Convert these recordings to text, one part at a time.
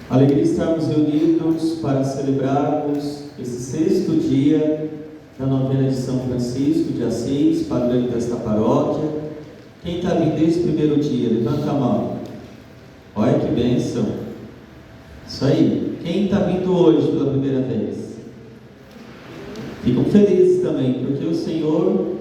Alegria estarmos reunidos para celebrarmos esse sexto dia da novena de São Francisco de Assis, padroeiro desta paróquia. Quem está vindo desde o primeiro dia? Levanta a mão. Olha que bênção. Isso aí. Quem está vindo hoje pela primeira vez? Ficam felizes também, porque o Senhor,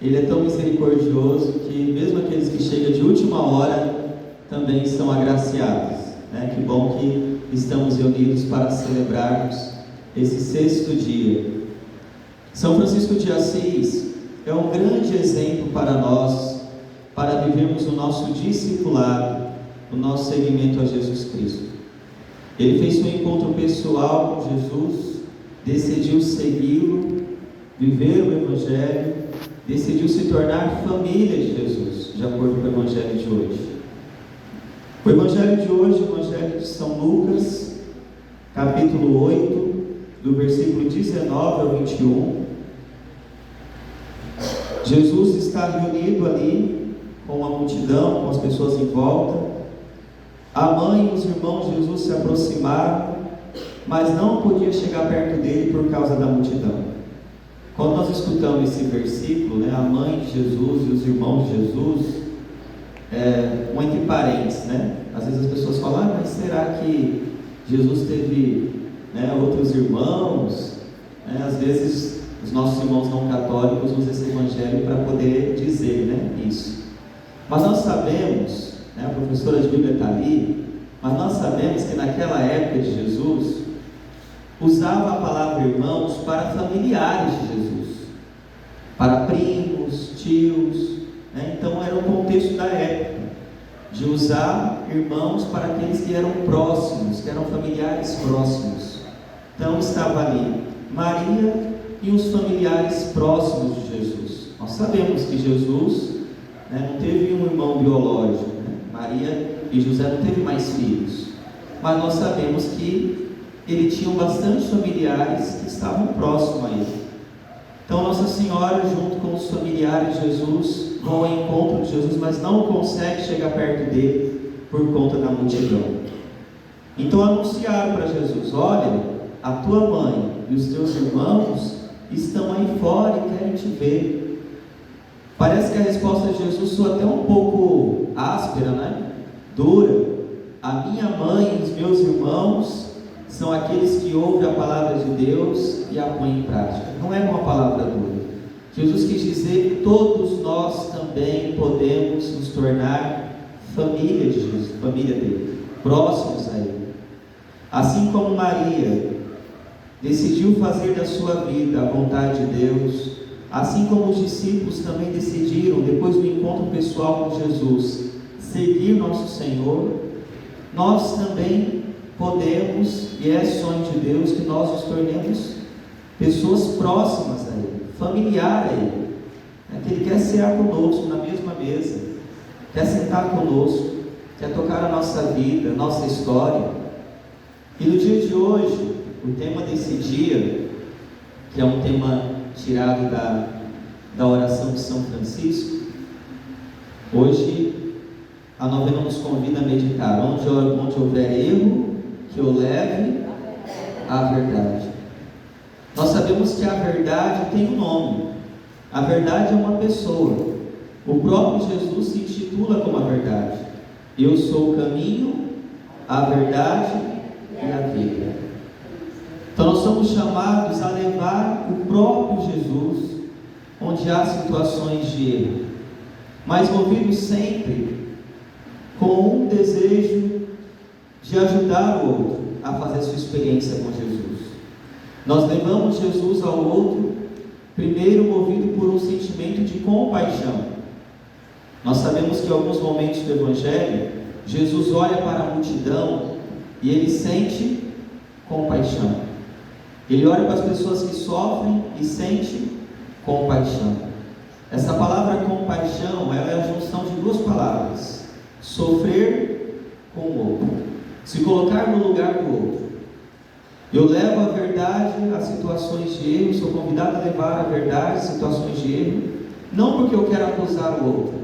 Ele é tão misericordioso que mesmo aqueles que chegam de última hora também são agraciados. Que bom que estamos reunidos para celebrarmos esse sexto dia. São Francisco de Assis é um grande exemplo para nós, para vivermos o nosso discipulado, o nosso seguimento a Jesus Cristo. Ele fez um encontro pessoal com Jesus, decidiu segui-lo, viver o Evangelho, decidiu se tornar família de Jesus, de acordo com o Evangelho de hoje. O Evangelho de hoje, o Evangelho de São Lucas, capítulo 8, do versículo 19 ao 21. Jesus está reunido ali com a multidão, com as pessoas em volta. A mãe e os irmãos de Jesus se aproximaram, mas não podia chegar perto dele por causa da multidão. Quando nós escutamos esse versículo, a mãe de Jesus e os irmãos de Jesus, um entre parentes, Às vezes as pessoas falam, mas será que Jesus teve outros irmãos? Às vezes os nossos irmãos não católicos usam esse evangelho para poder dizer isso. Mas nós sabemos, a professora de Bíblia está ali, mas nós sabemos que naquela época de Jesus, usava a palavra irmãos para familiares de Jesus, para primos, tios, Então era o contexto da época, de usar irmãos para aqueles que eram próximos, que eram familiares próximos. Então estava ali Maria e os familiares próximos de Jesus. Nós sabemos que Jesus não teve um irmão biológico, Maria e José não teve mais filhos, mas nós sabemos que ele tinha bastante familiares que estavam próximos a ele. Então Nossa Senhora, junto com os familiares de Jesus, vão ao encontro de Jesus, mas não consegue chegar perto dele por conta da multidão. Então anunciaram para Jesus: olha, a tua mãe e os teus irmãos estão aí fora e querem te ver. Parece que a resposta de Jesus soa até um pouco áspera, dura. A minha mãe e os meus irmãos são aqueles que ouvem a palavra de Deus e a põem em prática. Não é uma palavra dura. Jesus quis dizer que todos nós também podemos nos tornar família de Jesus, família dele, próximos a ele. Assim como Maria decidiu fazer da sua vida a vontade de Deus, assim como os discípulos também decidiram, depois do encontro pessoal com Jesus, seguir nosso Senhor, nós também podemos, e é sonho de Deus, que nós nos tornemos pessoas próximas a Ele, familiar a Ele, que Ele quer cear conosco na mesma mesa, quer sentar conosco, quer tocar a nossa vida, a nossa história. E no dia de hoje, o tema desse dia, que é um tema tirado da oração de São Francisco, hoje a novena nos convida a meditar: onde houver erro, que eu leve à verdade. Nós sabemos que a verdade tem um nome. A verdade é uma pessoa. O próprio Jesus se intitula como a verdade. Eu sou o caminho, a verdade e a vida. Então nós somos chamados a levar o próprio Jesus onde há situações de erro, mas movidos sempre com um desejo de ajudar o outro a fazer sua experiência com Jesus. Nós levamos Jesus ao outro, primeiro movido por um sentimento de compaixão. Nós sabemos que em alguns momentos do Evangelho, Jesus olha para a multidão e ele sente compaixão. Ele olha para as pessoas que sofrem e sente compaixão. Essa palavra compaixão, ela é a junção de duas palavras: sofrer com o outro, se colocar no lugar do outro. Eu levo a verdade a situações de erro, sou convidado a levar a verdade a situações de erro, não porque eu quero acusar o outro,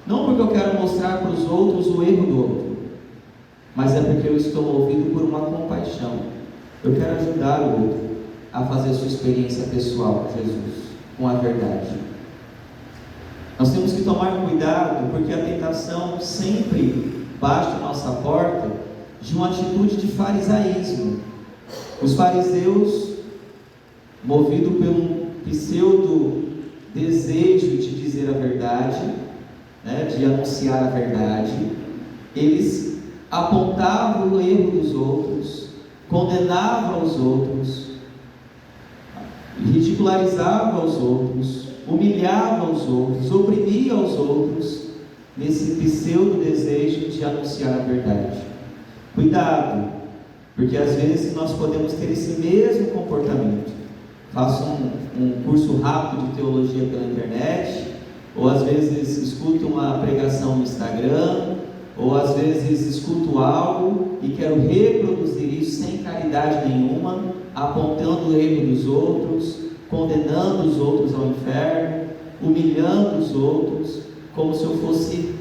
não porque eu quero mostrar para os outros o erro do outro, mas é porque eu estou movido por uma compaixão. Eu quero ajudar o outro a fazer a sua experiência pessoal com Jesus, com a verdade. Nós temos que tomar cuidado, porque a tentação sempre bate à nossa porta de uma atitude de farisaísmo. Os fariseus, movidos por um pseudo desejo de dizer a verdade, de anunciar a verdade, eles apontavam o erro dos outros, condenavam os outros, ridicularizavam os outros, humilhavam os outros, oprimiam os outros, nesse pseudo desejo de anunciar a verdade. Cuidado, porque às vezes nós podemos ter esse mesmo comportamento. Faço um curso rápido de teologia pela internet, ou às vezes escuto uma pregação no Instagram, ou às vezes escuto algo e quero reproduzir isso sem caridade nenhuma, apontando o erro dos outros, condenando os outros ao inferno, humilhando os outros, como se eu fosse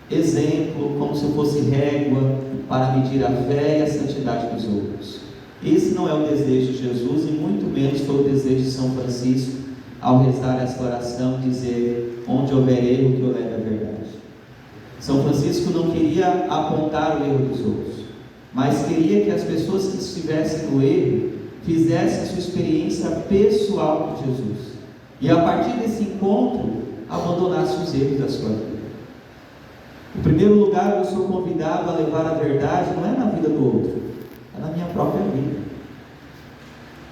exemplo, como se eu fosse régua para medir a fé e a santidade dos outros. Esse não é o desejo de Jesus, e muito menos foi o desejo de São Francisco ao rezar essa oração, dizer: onde houver erro, que eu leve a verdade. São Francisco não queria apontar o erro dos outros, mas queria que as pessoas que estivessem no erro fizessem a sua experiência pessoal com Jesus, e a partir desse encontro abandonasse os erros da sua vida. Em primeiro lugar, eu sou convidado a levar a verdade, não é na vida do outro, é na minha própria vida.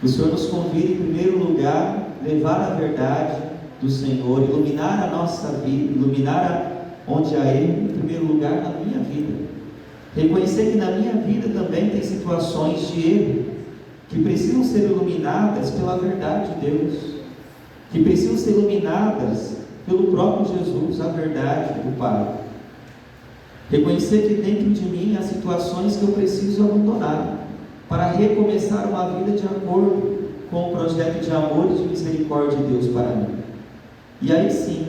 O Senhor nos convida, em primeiro lugar, levar a verdade do Senhor, iluminar a nossa vida, iluminar onde há erro, em primeiro lugar, na minha vida. Reconhecer que na minha vida também tem situações de erro, que precisam ser iluminadas pela verdade de Deus, que precisam ser iluminadas pelo próprio Jesus, a verdade do Pai. Reconhecer que dentro de mim há situações que eu preciso abandonar, para recomeçar uma vida de acordo com o projeto de amor e de misericórdia de Deus para mim. E aí sim,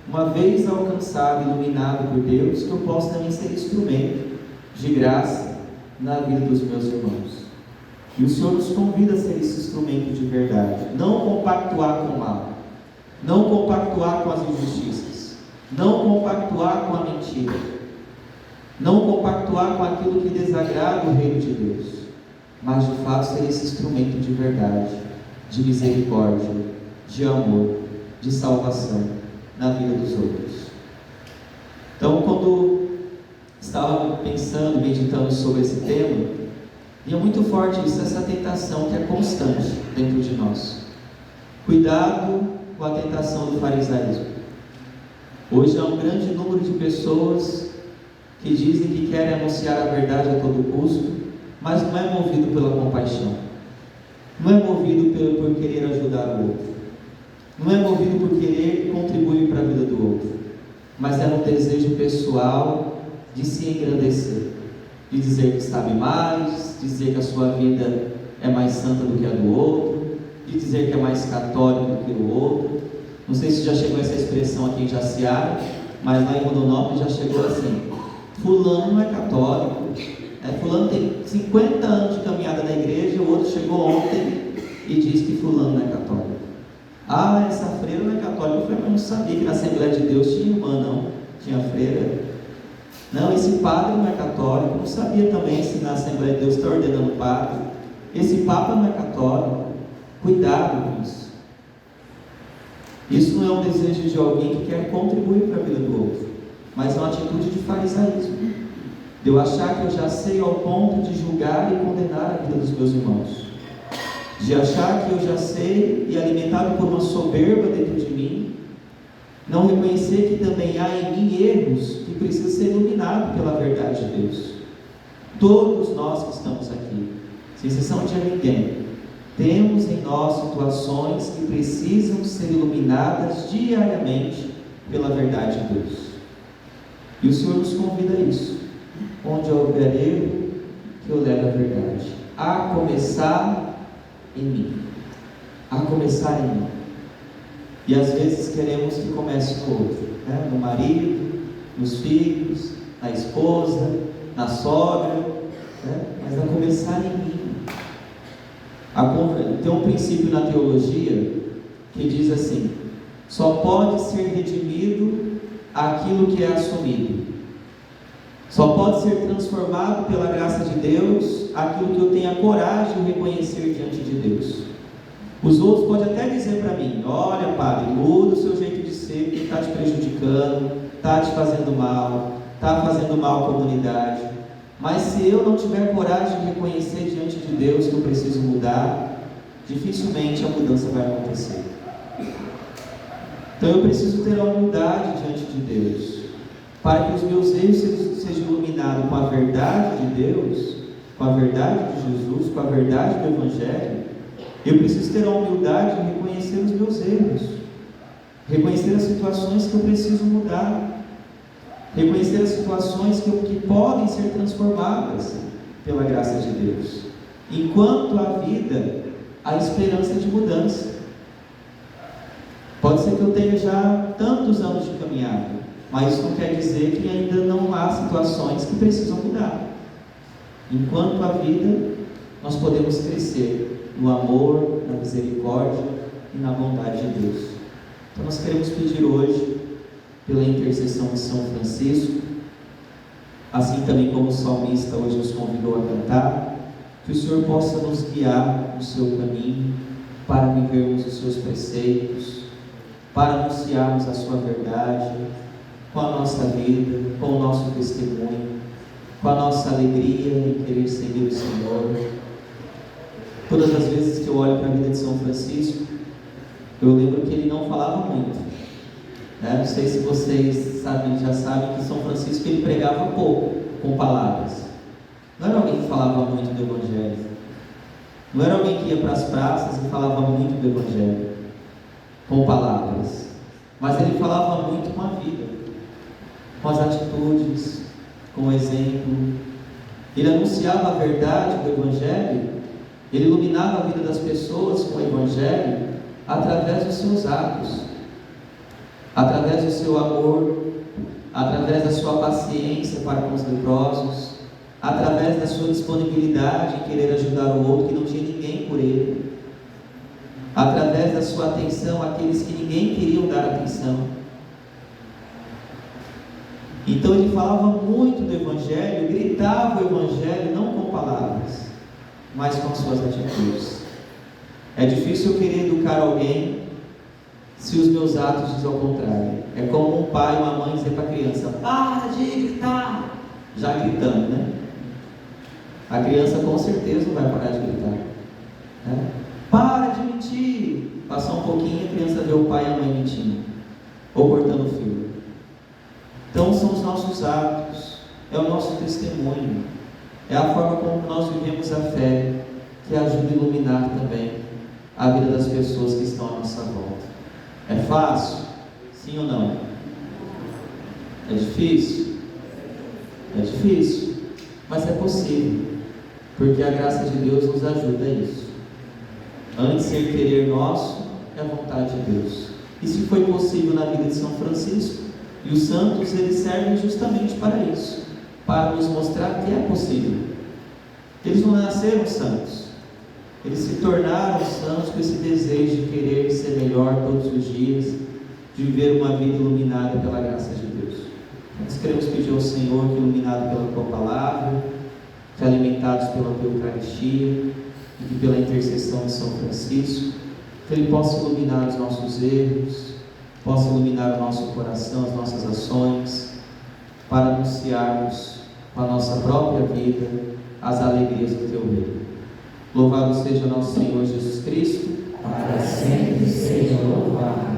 uma vez alcançado, iluminado por Deus, que eu possa também ser instrumento de graça na vida dos meus irmãos. E o Senhor nos convida a ser esse instrumento de verdade, não compactuar com o mal, não compactuar com as injustiças, não compactuar com a mentira, não compactuar com aquilo que desagrada o reino de Deus, mas de fato ser esse instrumento de verdade, de misericórdia, de amor, de salvação na vida dos outros. Então, quando estava pensando, meditando sobre esse tema, e é muito forte isso, essa tentação que é constante dentro de nós. Cuidado com a tentação do farisaísmo. Hoje há um grande número de pessoas que dizem que querem anunciar a verdade a todo custo, mas não é movido pela compaixão, não é movido por querer ajudar o outro, não é movido por querer contribuir para a vida do outro, mas é um desejo pessoal de se engrandecer, de dizer que sabe mais, de dizer que a sua vida é mais santa do que a do outro, de dizer que é mais católico do que o outro. Não sei se já chegou essa expressão aqui em Jaciara, mas lá em Rondonópolis já chegou assim: fulano não é católico, fulano tem 50 anos de caminhada na igreja, o outro chegou ontem e diz que fulano não é católico. Ah, essa freira não é católica. Eu falei: mas não sabia que na Assembleia de Deus tinha irmã, não? Tinha freira? Não, esse padre não é católico. Não sabia também se na Assembleia de Deus está ordenando padre. Esse papa não é católico. Cuidado com isso. Isso não é um desejo de alguém que quer contribuir para a vida do outro, mas é uma atitude de farisaísmo, de eu achar que eu já sei ao ponto de julgar e condenar a vida dos meus irmãos, de achar que eu já sei, e alimentado por uma soberba dentro de mim, não reconhecer que também há em mim erros que precisam ser iluminados pela verdade de Deus. Todos nós que estamos aqui, sem exceção de ninguém, temos em nós situações que precisam ser iluminadas diariamente pela verdade de Deus, e o Senhor nos convida a isso. Onde houver erro, que eu leve a verdade, a começar em mim, a começar em mim. E às vezes queremos que comece no outro, no marido, nos filhos, na esposa, na sogra, né? Mas a começar em mim. Tem um princípio na teologia que diz assim: só pode ser redimido aquilo que é assumido. Só pode ser transformado pela graça de Deus aquilo que eu tenho a coragem de reconhecer diante de Deus. Os outros podem até dizer para mim: olha, padre, muda o seu jeito de ser, que está te prejudicando, está te fazendo mal, está fazendo mal à comunidade. Mas se eu não tiver coragem de reconhecer diante de Deus que eu preciso mudar, dificilmente a mudança vai acontecer. Então eu preciso ter a humildade diante de Deus, para que os meus erros sejam iluminados com a verdade de Deus, com a verdade de Jesus, com a verdade do Evangelho. Eu preciso ter a humildade de reconhecer os meus erros, reconhecer as situações que eu preciso mudar, reconhecer as situações que podem ser transformadas pela graça de Deus. Enquanto há vida, há esperança de mudança. Pode ser que eu tenha já tantos anos de caminhada, mas isso não quer dizer que ainda não há situações que precisam mudar. Enquanto há vida, nós podemos crescer no amor, na misericórdia e na bondade de Deus. Então nós queremos pedir hoje, pela intercessão de São Francisco, assim também como o salmista hoje nos convidou a cantar, que o Senhor possa nos guiar no seu caminho, para vivermos os seus preceitos, para anunciarmos a sua verdade, com a nossa vida, com o nosso testemunho, com a nossa alegria em querer seguir o Senhor. Todas as vezes que eu olho para a vida de São Francisco, eu lembro que ele não falava muito, né? Não sei se vocês já sabem que São Francisco ele pregava pouco, com palavras. Não era alguém que falava muito do Evangelho, não era alguém que ia para as praças e falava muito do Evangelho, com palavras, mas ele falava muito com a vida, com as atitudes, com o exemplo. Ele anunciava a verdade do Evangelho, ele iluminava a vida das pessoas com o Evangelho através dos seus atos, através do seu amor, através da sua paciência para com os leprosos, através da sua disponibilidade em querer ajudar o outro que não tinha ninguém por ele, através da sua atenção àqueles que ninguém queriam dar atenção. Então ele falava muito do Evangelho, gritava o Evangelho não com palavras, mas com suas atitudes. É difícil eu querer educar alguém se os meus atos dizem ao contrário. É como um pai e uma mãe dizer para a criança: para de gritar, já gritando, né? A criança com certeza não vai parar de gritar, né? Para de mentir. Passar um pouquinho, a criança vê o pai e a mãe mentindo, ou cortando o fio. Então são os nossos atos, é o nosso testemunho, é a forma como nós vivemos a fé, que ajuda a iluminar também a vida das pessoas que estão à nossa volta. É fácil? Sim ou não? É difícil? É difícil, mas é possível, porque a graça de Deus nos ajuda a isso. Antes ser querer nosso, é a vontade de Deus. Isso foi possível na vida de São Francisco, e os santos eles servem justamente para isso, para nos mostrar que é possível. Eles não nasceram santos, eles se tornaram santos com esse desejo de querer ser melhor todos os dias, de viver uma vida iluminada pela graça de Deus. Nós queremos pedir ao Senhor que, iluminado pela Tua Palavra, que alimentados pela Tua Eucaristia, e que pela intercessão de São Francisco, que Ele possa iluminar os nossos erros, possa iluminar o nosso coração, as nossas ações, para anunciarmos com a nossa própria vida as alegrias do Teu reino. Louvado seja nosso Senhor Jesus Cristo, para sempre seja louvado.